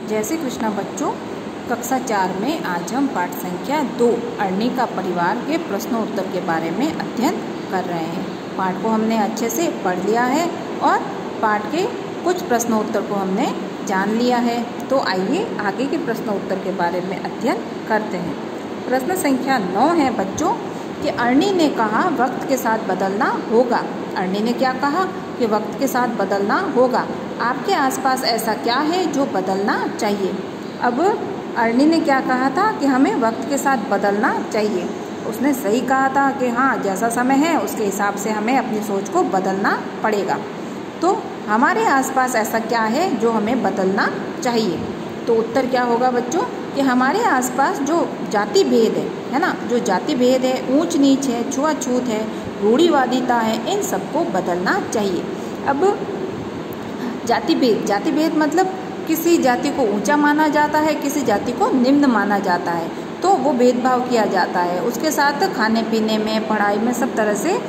जय श्री कृष्णा बच्चों, कक्षा 4 में आज हम पाठ संख्या 2 अरणी का परिवार के प्रश्नोत्तर के बारे में अध्ययन कर रहे हैं। पाठ को हमने अच्छे से पढ़ लिया है और पाठ के कुछ प्रश्नोत्तर को हमने जान लिया है। तो आइए आगे के प्रश्नोत्तर के बारे में अध्ययन करते हैं। प्रश्न संख्या 9 है बच्चों कि अरणी ने कहा वक्त के साथ बदलना होगा। अरणी ने क्या कहा कि वक्त के साथ बदलना होगा। आपके आसपास ऐसा क्या है जो बदलना चाहिए। अब अरणी ने क्या कहा था कि हमें वक्त के साथ बदलना चाहिए। उसने सही कहा था कि हाँ, जैसा समय है उसके हिसाब से हमें अपनी सोच को बदलना पड़ेगा। तो हमारे आसपास ऐसा क्या है जो हमें बदलना चाहिए। तो उत्तर क्या होगा बच्चों कि हमारे आसपास जो जाति भेद है ना, जो जाति भेद है, ऊंच नीच है, छुआछूत है, रूढ़िवादिता है, इन सबको बदलना चाहिए। अब जाति भेद मतलब किसी जाति को ऊंचा माना जाता है, किसी जाति को निम्न माना जाता है, तो वो भेदभाव किया जाता है। उसके साथ खाने पीने में, पढ़ाई में, सब तरह से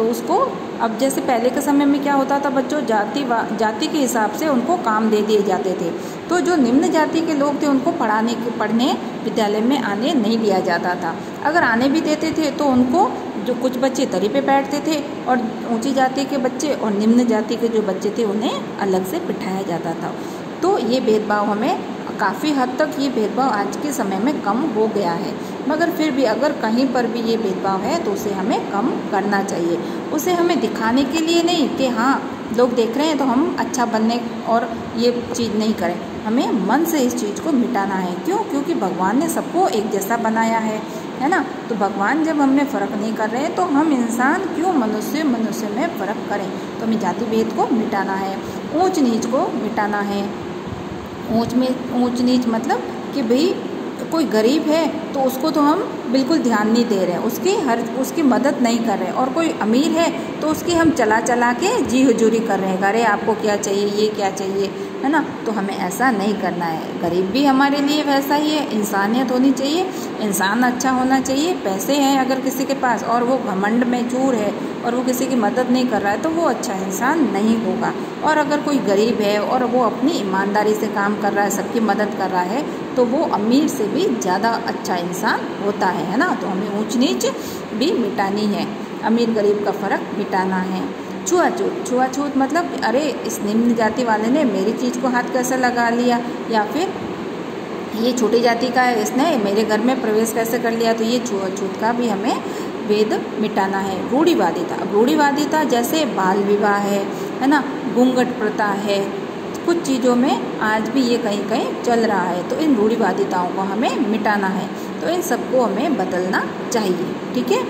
उसको। अब जैसे पहले के समय में क्या होता था बच्चों, जाति के हिसाब से उनको काम दे दिए जाते थे। तो जो निम्न जाति के लोग थे उनको पढ़ने विद्यालय में आने नहीं दिया जाता था। अगर आने भी देते थे तो उनको जो कुछ बच्चे तरी पे बैठते थे और ऊंची जाति के बच्चे और निम्न जाति के जो बच्चे थे उन्हें अलग से बिठाया जाता था। तो ये भेदभाव हमें काफ़ी हद तक, ये भेदभाव आज के समय में कम हो गया है। मगर फिर भी अगर कहीं पर भी ये भेदभाव है तो उसे हमें कम करना चाहिए। उसे हमें दिखाने के लिए नहीं कि हाँ लोग देख रहे हैं तो हम अच्छा बनने और ये चीज़ नहीं करें। हमें मन से इस चीज़ को मिटाना है। क्यों? क्योंकि भगवान ने सबको एक जैसा बनाया है ना। तो भगवान जब हमने फ़र्क नहीं कर रहे तो हम इंसान क्यों मनुष्य में फ़र्क करें। तो हमें जाति भेद को मिटाना है, ऊंच नीच को मिटाना है। ऊंच नीच मतलब कि भाई कोई गरीब है तो उसको तो हम बिल्कुल ध्यान नहीं दे रहे हैं, उसकी मदद नहीं कर रहे हैं। और कोई अमीर है तो उसकी हम चला के जी हुजूरी कर रहे हैं, अरे आपको क्या चाहिए, ये क्या चाहिए, है ना। तो हमें ऐसा नहीं करना है। गरीब भी हमारे लिए वैसा ही है, इंसानियत होनी चाहिए, इंसान अच्छा होना चाहिए। पैसे हैं अगर किसी के पास और वो घमंड में चूर है और वो किसी की मदद नहीं कर रहा है तो वो अच्छा इंसान नहीं होगा। और अगर कोई गरीब है और वो अपनी ईमानदारी से काम कर रहा है, सबकी मदद कर रहा है, तो वो अमीर से भी ज़्यादा अच्छा इंसान होता है ना। तो हमें ऊंच नीच भी मिटानी है, अमीर गरीब का फ़र्क मिटाना है। छुआछूत मतलब अरे इस निम्न जाति वाले ने मेरी चीज़ को हाथ कैसे लगा लिया, या फिर ये छोटी जाति का है, इसने मेरे घर में प्रवेश कैसे कर लिया। तो ये छुआछूत का भी हमें भेद मिटाना है। रूढ़िवादिता जैसे बाल विवाह है ना, घूंघट प्रथा है, कुछ चीज़ों में आज भी ये कहीं कहीं चल रहा है। तो इन रूढ़िवादिताओं को हमें मिटाना है। तो इन सबको हमें बदलना चाहिए, ठीक है।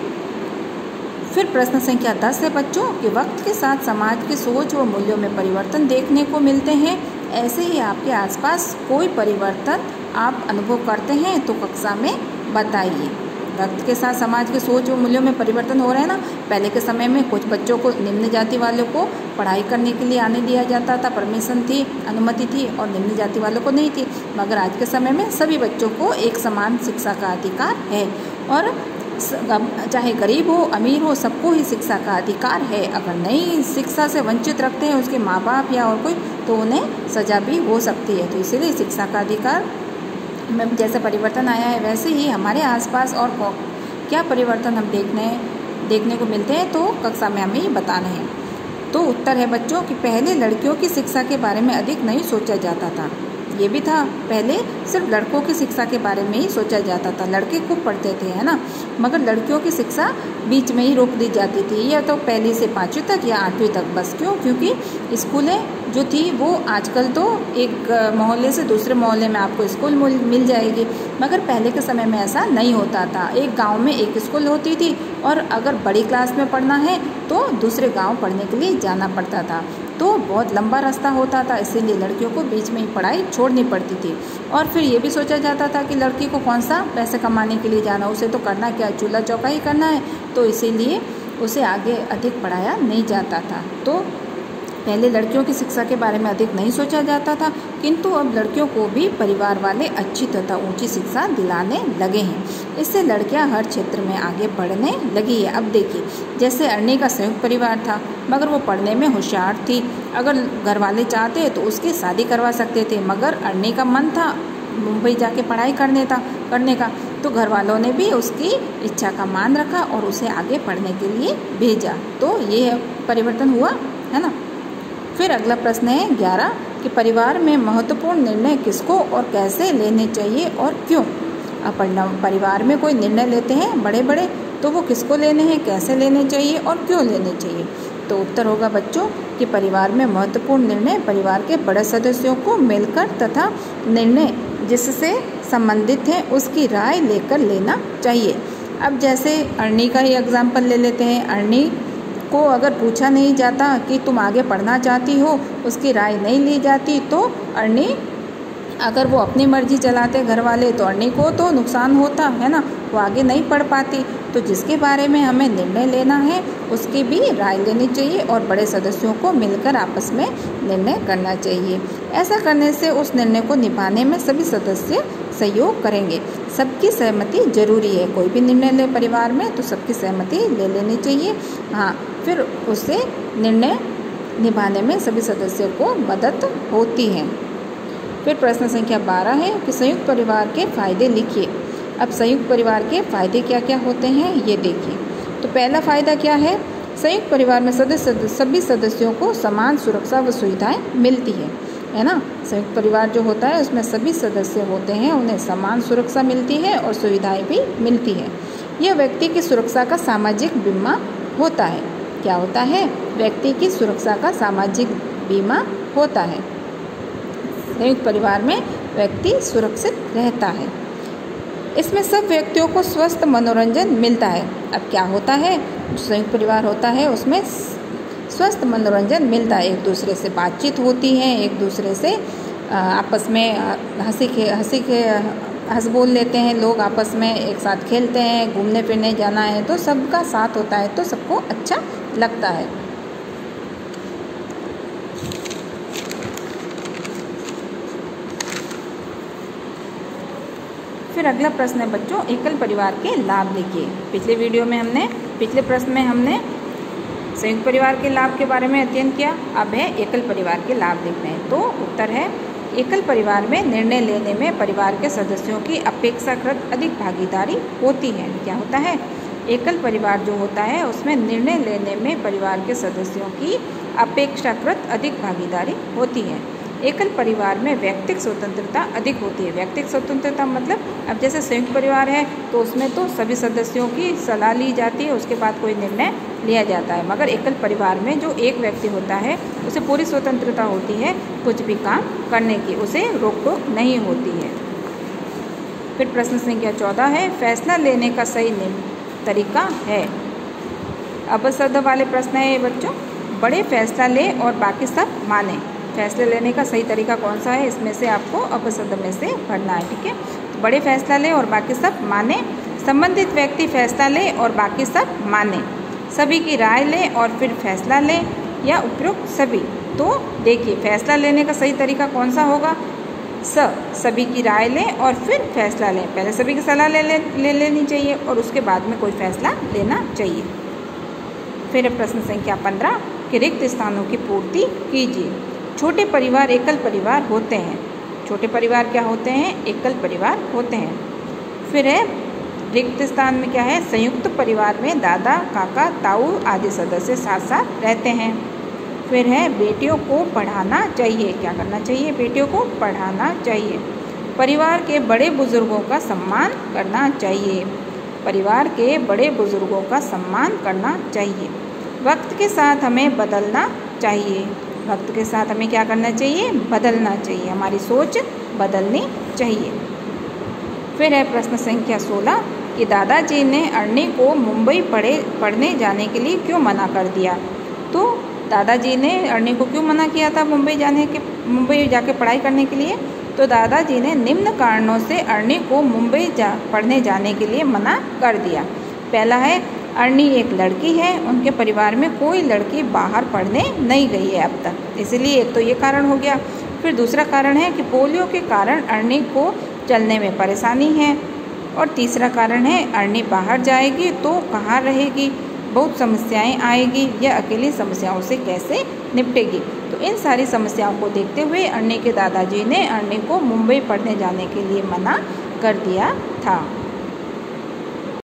फिर प्रश्न संख्या 10 है बच्चों कि वक्त के साथ समाज की सोच व मूल्यों में परिवर्तन देखने को मिलते हैं। ऐसे ही आपके आसपास कोई परिवर्तन आप अनुभव करते हैं तो कक्षा में बताइए। वक्त के साथ समाज के सोच व मूल्यों में परिवर्तन हो रहे हैं ना। पहले के समय में कुछ बच्चों को, निम्न जाति वालों को पढ़ाई करने के लिए आने दिया जाता था, परमिशन थी, अनुमति थी, और निम्न जाति वालों को नहीं थी। मगर आज के समय में सभी बच्चों को एक समान शिक्षा का अधिकार है और चाहे गरीब हो अमीर हो, सबको ही शिक्षा का अधिकार है। अगर नहीं शिक्षा से वंचित रखते हैं उसके माँ बाप या और कोई, तो उन्हें सजा भी हो सकती है। तो इसीलिए शिक्षा का अधिकार में जैसे परिवर्तन आया है वैसे ही हमारे आसपास और क्या परिवर्तन हम देखने को मिलते हैं तो कक्षा में हमें ये बताना है। तो उत्तर है बच्चों कि पहले लड़कियों की शिक्षा के बारे में अधिक नहीं सोचा जाता था। ये भी था, पहले सिर्फ लड़कों की शिक्षा के बारे में ही सोचा जाता था, लड़के खूब पढ़ते थे, है ना। मगर लड़कियों की शिक्षा बीच में ही रोक दी जाती थी, या तो पहली से 5वीं तक या 8वीं तक बस। क्यों? क्योंकि स्कूलें जो थी वो आजकल तो एक मोहल्ले से दूसरे मोहल्ले में आपको स्कूल मिल जाएगी, मगर पहले के समय में ऐसा नहीं होता था। एक गांव में एक स्कूल होती थी और अगर बड़ी क्लास में पढ़ना है तो दूसरे गांव पढ़ने के लिए जाना पड़ता था। तो बहुत लंबा रास्ता होता था, इसीलिए लड़कियों को बीच में ही पढ़ाई छोड़नी पड़ती थी। और फिर ये भी सोचा जाता था कि लड़की को कौन सा पैसे कमाने के लिए जाना, उसे तो करना क्या, चूल्हा चौका ही करना है। तो इसीलिए उसे आगे अधिक पढ़ाया नहीं जाता था। तो पहले लड़कियों की शिक्षा के बारे में अधिक नहीं सोचा जाता था, किंतु अब लड़कियों को भी परिवार वाले अच्छी तथा ऊंची शिक्षा दिलाने लगे हैं। इससे लड़कियां हर क्षेत्र में आगे बढ़ने लगी है। अब देखिए, जैसे अरणी का संयुक्त परिवार था, मगर वो पढ़ने में होशियार थी। अगर घर वाले चाहते तो उसकी शादी करवा सकते थे, मगर अरणी का मन था मुंबई जाके पढ़ाई करने का, तो घर वालों ने भी उसकी इच्छा का मान रखा और उसे आगे पढ़ने के लिए भेजा। तो ये परिवर्तन हुआ है ना। फिर अगला प्रश्न है 11 कि परिवार में महत्वपूर्ण निर्णय किसको और कैसे लेने चाहिए और क्यों। अब परिवार में कोई निर्णय लेते हैं बड़े बड़े, तो वो किसको लेने हैं, कैसे लेने चाहिए और क्यों लेने चाहिए। तो उत्तर होगा बच्चों कि परिवार में महत्वपूर्ण निर्णय परिवार के बड़े सदस्यों को मिलकर तथा निर्णय जिससे संबंधित है उसकी राय लेकर लेना चाहिए। अब जैसे अरणी का ही एग्जाम्पल ले लेते हैं। अरणी को अगर पूछा नहीं जाता कि तुम आगे पढ़ना चाहती हो, उसकी राय नहीं ली जाती, तो अरणी अगर वो अपनी मर्जी चलाते घर वाले तो अरणी को तो नुकसान होता है ना, वो आगे नहीं पढ़ पाती। तो जिसके बारे में हमें निर्णय लेना है उसकी भी राय लेनी चाहिए और बड़े सदस्यों को मिलकर आपस में निर्णय करना चाहिए। ऐसा करने से उस निर्णय को निभाने में सभी सदस्य सहयोग करेंगे। सबकी सहमति जरूरी है। कोई भी निर्णय ले परिवार में तो सबकी सहमति ले लेनी चाहिए। हाँ, फिर उससे निर्णय निभाने में सभी सदस्यों को मदद होती है। फिर प्रश्न संख्या 12 है कि संयुक्त परिवार के फायदे लिखिए। अब संयुक्त परिवार के फायदे क्या क्या होते हैं ये देखिए। तो पहला फायदा क्या है, संयुक्त परिवार में सभी सदस्यों को समान सुरक्षा व सुविधाएं मिलती है ना। संयुक्त परिवार जो होता है उसमें सभी सदस्य होते हैं, उन्हें समान सुरक्षा मिलती है और सुविधाएं भी मिलती है। यह व्यक्ति की सुरक्षा का सामाजिक बीमा होता है। क्या होता है, व्यक्ति की सुरक्षा का सामाजिक बीमा होता है। संयुक्त परिवार में व्यक्ति सुरक्षित रहता है। इसमें सब व्यक्तियों को स्वस्थ मनोरंजन मिलता है। अब क्या होता है, संयुक्त परिवार होता है उसमें स्वस्थ मनोरंजन मिलता है, एक दूसरे से बातचीत होती है, एक दूसरे से आपस में हंस बोल लेते हैं लोग, आपस में एक साथ खेलते हैं, घूमने फिरने जाना है तो सबका साथ होता है तो सबको अच्छा लगता है। फिर अगला प्रश्न है बच्चों, एकल परिवार के लाभ लिखिए। पिछले प्रश्न में हमने संयुक्त परिवार के लाभ के बारे में अध्ययन किया, अब है एकल परिवार के लाभ लिखने हैं। तो उत्तर है, एकल परिवार में निर्णय लेने में परिवार के सदस्यों की अपेक्षाकृत अधिक भागीदारी होती है। क्या होता है, एकल परिवार जो होता है उसमें निर्णय लेने में परिवार के सदस्यों की अपेक्षाकृत अधिक भागीदारी होती है। एकल परिवार में व्यक्तिगत स्वतंत्रता अधिक होती है। व्यक्तिगत स्वतंत्रता मतलब, अब जैसे संयुक्त परिवार है तो उसमें तो सभी सदस्यों की सलाह ली जाती है, उसके बाद कोई निर्णय लिया जाता है, मगर एकल परिवार में जो एक व्यक्ति होता है उसे पूरी स्वतंत्रता होती है कुछ भी काम करने की, उसे रोक टोक नहीं होती है। फिर प्रश्न संख्या 14 है, फैसला लेने का सही तरीका है। अपशब्द वाले प्रश्न है ये बच्चों। बड़े फैसला ले और बाकी सब माने। फैसले लेने का सही तरीका कौन सा है, इसमें से आपको अपशब्द में से पढ़ना है, ठीक है। बड़े फैसला ले और बाकी सब माने, संबंधित व्यक्ति फैसला ले और बाकी सब माने, सभी की राय ले और फिर फैसला ले, या उपयुक्त सभी। तो देखिए, फैसला लेने का सही तरीका कौन सा होगा, सभी की राय लें और फिर फैसला लें। पहले सभी की सलाह ले लेनी चाहिए और उसके बाद में कोई फैसला लेना चाहिए। फिर प्रश्न संख्या 15 कि रिक्त स्थानों की पूर्ति कीजिए। छोटे परिवार एकल परिवार होते हैं। छोटे परिवार क्या होते हैं, एकल परिवार होते हैं। फिर है रिक्त स्थान में क्या है, संयुक्त परिवार में दादा काका ताऊ आदि सदस्य साथ साथ रहते हैं। फिर है बेटियों को पढ़ाना चाहिए। क्या करना चाहिए, बेटियों को पढ़ाना चाहिए। परिवार के बड़े बुजुर्गों का सम्मान करना चाहिए। परिवार के बड़े बुजुर्गों का सम्मान करना चाहिए। वक्त के साथ हमें बदलना चाहिए। वक्त के साथ हमें क्या करना चाहिए, बदलना चाहिए, हमारी सोच बदलनी चाहिए। फिर है प्रश्न संख्या 16 कि दादाजी ने अरणी को मुंबई पढ़ने जाने के लिए क्यों मना कर दिया। तो दादाजी ने अरणी को क्यों मना किया था मुंबई जाके पढ़ाई करने के लिए। तो दादाजी ने निम्न कारणों से अरणी को मुंबई पढ़ने जाने के लिए मना कर दिया। पहला है अरणी एक लड़की है, उनके परिवार में कोई लड़की बाहर पढ़ने नहीं गई है अब तक, इसलिए एक तो ये कारण हो गया। फिर दूसरा कारण है कि पोलियो के कारण अरणी को चलने में परेशानी है। और तीसरा कारण है अरणी बाहर जाएगी तो कहाँ रहेगी, बहुत समस्याएं आएगी, यह अकेली समस्याओं से कैसे निपटेगी। तो इन सारी समस्याओं को देखते हुए अरणी के दादाजी ने अरणी को मुंबई पढ़ने जाने के लिए मना कर दिया था।